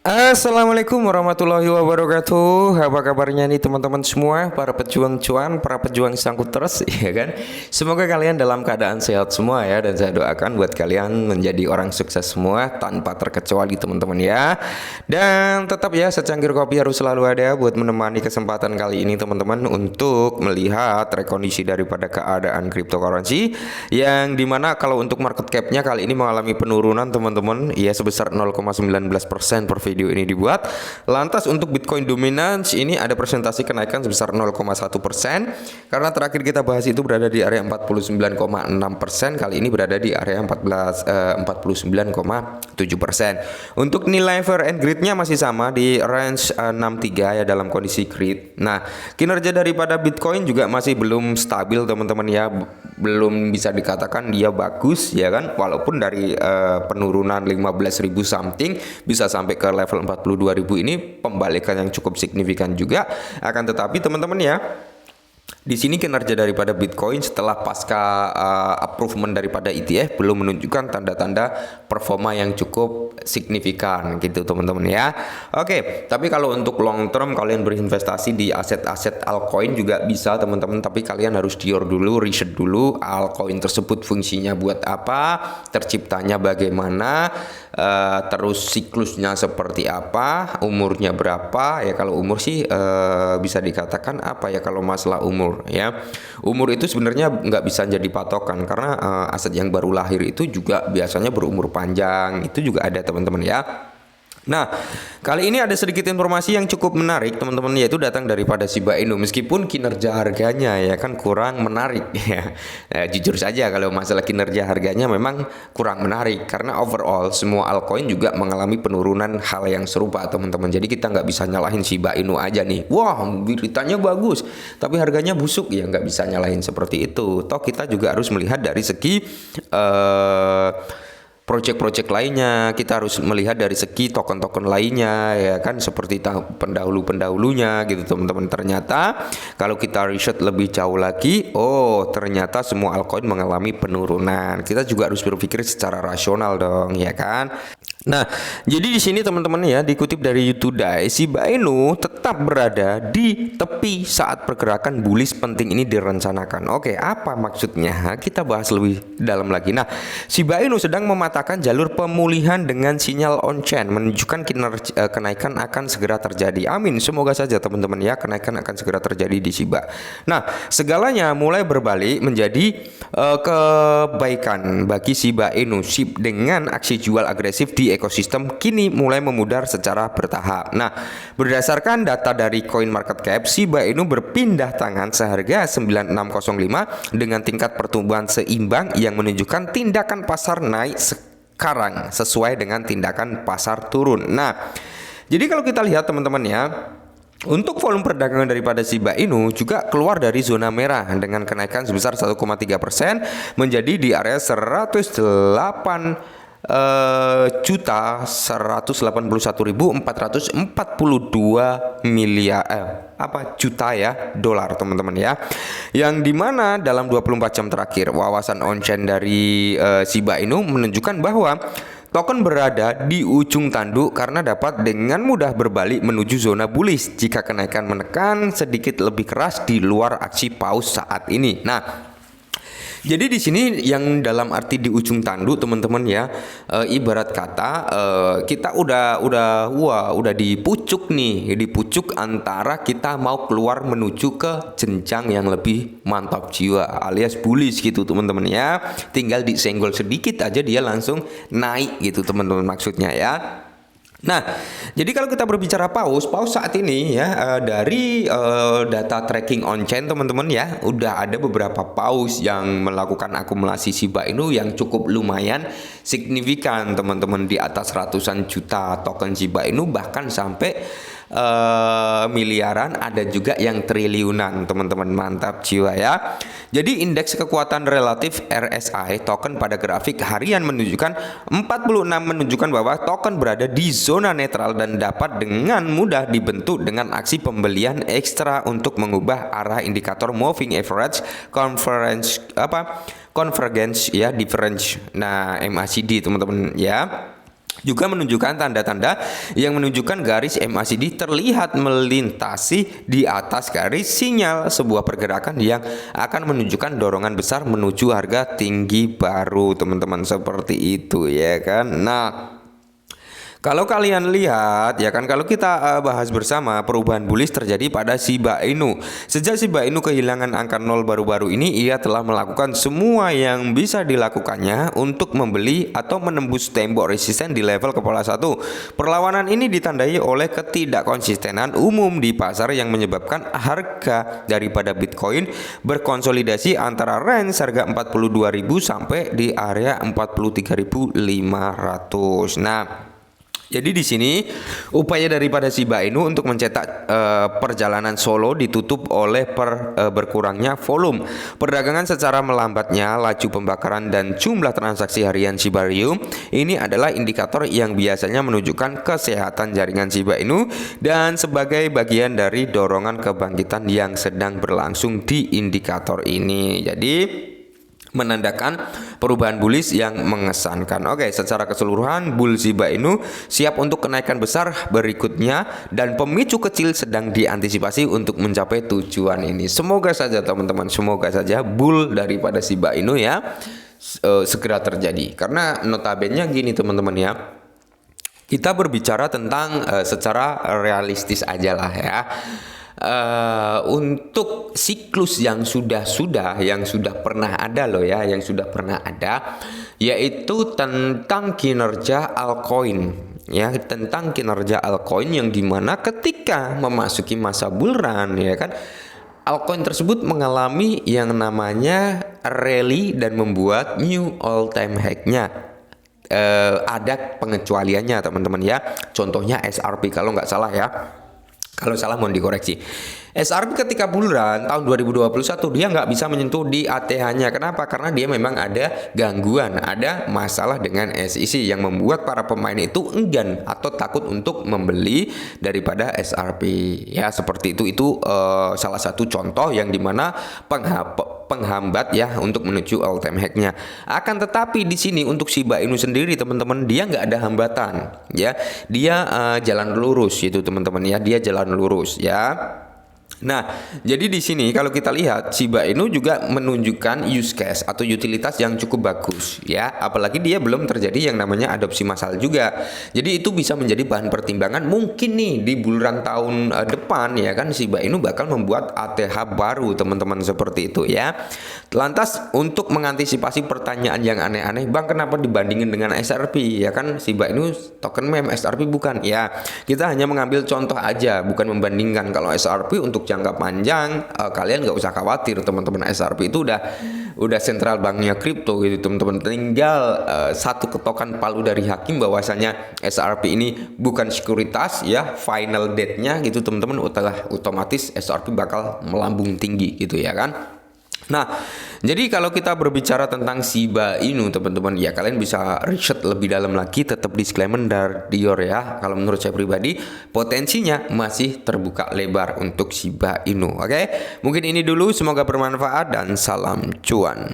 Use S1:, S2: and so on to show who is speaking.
S1: Assalamualaikum warahmatullahi wabarakatuh. Apa kabarnya nih teman-teman semua, para pejuang cuan, para pejuang sangkut terus, ya kan? Semoga kalian dalam keadaan sehat semua ya, dan saya doakan buat kalian menjadi orang sukses semua tanpa terkecuali teman-teman ya. Dan tetap ya, secangkir kopi harus selalu ada buat menemani kesempatan kali ini teman-teman untuk melihat rekondisi daripada keadaan cryptocurrency yang dimana kalau untuk market cap-nya kali ini mengalami penurunan teman-teman ya sebesar 0,19% per video ini dibuat. Lantas untuk Bitcoin dominance ini ada presentasi kenaikan sebesar 0,1%. Karena terakhir kita bahas itu berada di area 49,6%, kali ini berada di area 49,7%. Untuk nilai fair and greed-nya masih sama di range 63 ya dalam kondisi greed. Nah, kinerja daripada Bitcoin juga masih belum stabil teman-teman ya. Belum bisa dikatakan dia bagus ya kan, walaupun dari penurunan 15.000 something bisa sampai ke level 42.000 ini pembalikan yang cukup signifikan juga. Akan tetapi teman-teman ya, di sini kinerja daripada Bitcoin setelah pasca approvement daripada ETF belum menunjukkan tanda-tanda performa yang cukup signifikan gitu teman-teman ya. Oke, tapi kalau untuk long term kalian berinvestasi di aset-aset altcoin juga bisa teman-teman, tapi kalian harus dior dulu, riset dulu altcoin tersebut fungsinya buat apa, terciptanya bagaimana, terus siklusnya seperti apa, umurnya berapa ya. Kalau umur sih bisa dikatakan apa ya, kalau masalah umur ya, umur itu sebenarnya nggak bisa jadi patokan karena aset yang baru lahir itu juga biasanya berumur panjang, itu juga ada teman-teman ya. Nah, kali ini ada sedikit informasi yang cukup menarik teman-teman, yaitu datang daripada Shiba Inu. Meskipun kinerja harganya ya kan kurang menarik ya. Jujur saja kalau masalah kinerja harganya memang kurang menarik karena overall semua altcoin juga mengalami penurunan hal yang serupa teman-teman. Jadi kita nggak bisa nyalahin Shiba Inu aja nih. Wah, beritanya bagus tapi harganya busuk, ya nggak bisa nyalahin seperti itu. Toh kita juga harus melihat dari segi project-project lainnya, kita harus melihat dari segi token-token lainnya ya kan, seperti pendahulu-pendahulunya gitu teman-teman. Ternyata kalau kita riset lebih jauh lagi, oh ternyata semua altcoin mengalami penurunan. Kita juga harus berpikir secara rasional dong ya kan. Nah, jadi di sini teman-teman ya, dikutip dari YouTube Today, Shiba Inu tetap berada di tepi saat pergerakan bullish penting ini direncanakan. Oke, apa maksudnya? Kita bahas lebih dalam lagi. Nah, Shiba Inu sedang mematahkan jalur pemulihan dengan sinyal on-chain, menunjukkan kenaikan akan segera terjadi. Amin, semoga saja teman-teman ya, kenaikan akan segera terjadi di Shiba. Nah, segalanya mulai berbalik menjadi kebaikan bagi Shiba Inu dengan aksi jual agresif di ekosistem kini mulai memudar secara bertahap. Nah, berdasarkan data dari CoinMarketCap, Shiba Inu berpindah tangan seharga 9605 dengan tingkat pertumbuhan seimbang yang menunjukkan tindakan pasar naik sekarang sesuai dengan tindakan pasar turun. Nah, jadi kalau kita lihat teman-teman ya, untuk volume perdagangan daripada Shiba Inu juga keluar dari zona merah dengan kenaikan sebesar 1,3% menjadi di area 108 juta 181.442 miliar juta ya dolar teman-teman ya, yang dimana dalam 24 jam terakhir wawasan on-chain dari Shiba Inu menunjukkan bahwa token berada di ujung tanduk karena dapat dengan mudah berbalik menuju zona bullish jika kenaikan menekan sedikit lebih keras di luar aksi paus saat ini. Nah, jadi di sini yang dalam arti di ujung tanduk teman-teman ya, ibarat kata kita udah di pucuk nih, di pucuk antara kita mau keluar menuju ke jenjang yang lebih mantap jiwa alias bullish gitu teman-teman ya. Tinggal disenggol sedikit aja dia langsung naik gitu teman-teman maksudnya ya. Nah, jadi kalau kita berbicara paus saat ini ya, dari data tracking on-chain teman-teman ya, udah ada beberapa paus yang melakukan akumulasi Shiba Inu yang cukup lumayan signifikan teman-teman, di atas ratusan juta token Shiba Inu, bahkan sampai miliaran, ada juga yang triliunan teman-teman, mantap jiwa ya. Jadi indeks kekuatan relatif RSI token pada grafik harian menunjukkan 46, menunjukkan bahwa token berada di zona netral dan dapat dengan mudah dibentuk dengan aksi pembelian ekstra untuk mengubah arah indikator moving average convergence ya, difference. Nah, MACD teman-teman ya. juga menunjukkan tanda-tanda yang menunjukkan garis MACD terlihat melintasi di atas garis sinyal sebuah pergerakan yang akan menunjukkan dorongan besar menuju harga tinggi baru, teman-teman, seperti itu ya kan. Nah, kalau kalian lihat ya kan, kalau kita bahas bersama, perubahan bullish terjadi pada Shiba Inu. Sejak Shiba Inu kehilangan angka 0 baru-baru ini, ia telah melakukan semua yang bisa dilakukannya untuk membeli atau menembus tembok resisten di level kepala 1. Perlawanan ini ditandai oleh ketidakkonsistenan umum di pasar yang menyebabkan harga daripada Bitcoin berkonsolidasi antara range harga 42.000 sampai di area 43.500. Nah, jadi di sini upaya daripada Shiba Inu untuk mencetak perjalanan solo ditutup oleh berkurangnya volume perdagangan secara melambatnya laju pembakaran dan jumlah transaksi harian Shiba Ryu. Ini adalah indikator yang biasanya menunjukkan kesehatan jaringan Shiba Inu dan sebagai bagian dari dorongan kebangkitan yang sedang berlangsung di indikator ini. Jadi menandakan perubahan bullish yang mengesankan. Oke, secara keseluruhan bull Shiba Inu siap untuk kenaikan besar berikutnya dan pemicu kecil sedang diantisipasi untuk mencapai tujuan ini. Semoga saja teman-teman, semoga saja bull daripada Shiba Inu ya segera terjadi. Karena notabene gini teman-teman ya, kita berbicara tentang secara realistis aja lah ya. Untuk siklus yang sudah pernah ada loh ya, yang sudah pernah ada, yaitu tentang kinerja altcoin ya, tentang kinerja altcoin yang dimana ketika memasuki masa bull run ya kan, altcoin tersebut mengalami yang namanya rally dan membuat new all time high-nya. Ada pengecualiannya teman-teman ya, contohnya SRP kalau nggak salah ya. Kalau salah mohon dikoreksi. SRP ketika bull run tahun 2021 dia nggak bisa menyentuh di ATH-nya. Kenapa? Karena dia memang ada gangguan, ada masalah dengan SEC yang membuat para pemain itu enggan atau takut untuk membeli daripada SRP. Ya seperti itu. Itu salah satu contoh yang dimana penghambat ya untuk menuju all time high-nya. Akan tetapi di sini untuk Shiba Inu sendiri teman-teman, dia nggak ada hambatan ya. Dia jalan lurus gitu teman-teman ya. Dia jalan lurus ya. Nah, jadi di sini kalau kita lihat Shiba Inu juga menunjukkan use case atau utilitas yang cukup bagus ya, apalagi dia belum terjadi yang namanya adopsi massal juga. Jadi itu bisa menjadi bahan pertimbangan mungkin nih di bulan tahun depan ya kan, Shiba Inu bakal membuat ATH baru teman-teman, seperti itu ya. Lantas untuk mengantisipasi pertanyaan yang aneh-aneh, Bang kenapa dibandingin dengan SRP ya kan, Shiba Inu token meme, SRP bukan ya. Kita hanya mengambil contoh aja, bukan membandingkan. Kalau SRP untuk jangka panjang kalian nggak usah khawatir teman-teman, SRP itu udah sentral banknya kripto gitu teman-teman. Tinggal satu ketokan palu dari hakim bahwasanya SRP ini bukan sekuritas ya, final date-nya gitu teman-teman, otomatis SRP bakal melambung tinggi gitu ya kan. Nah, jadi kalau kita berbicara tentang Shiba Inu teman-teman ya, kalian bisa riset lebih dalam lagi, tetap disclaimer dari Dior ya. Kalau menurut saya pribadi potensinya masih terbuka lebar untuk Shiba Inu. Oke, mungkin ini dulu, semoga bermanfaat dan salam cuan.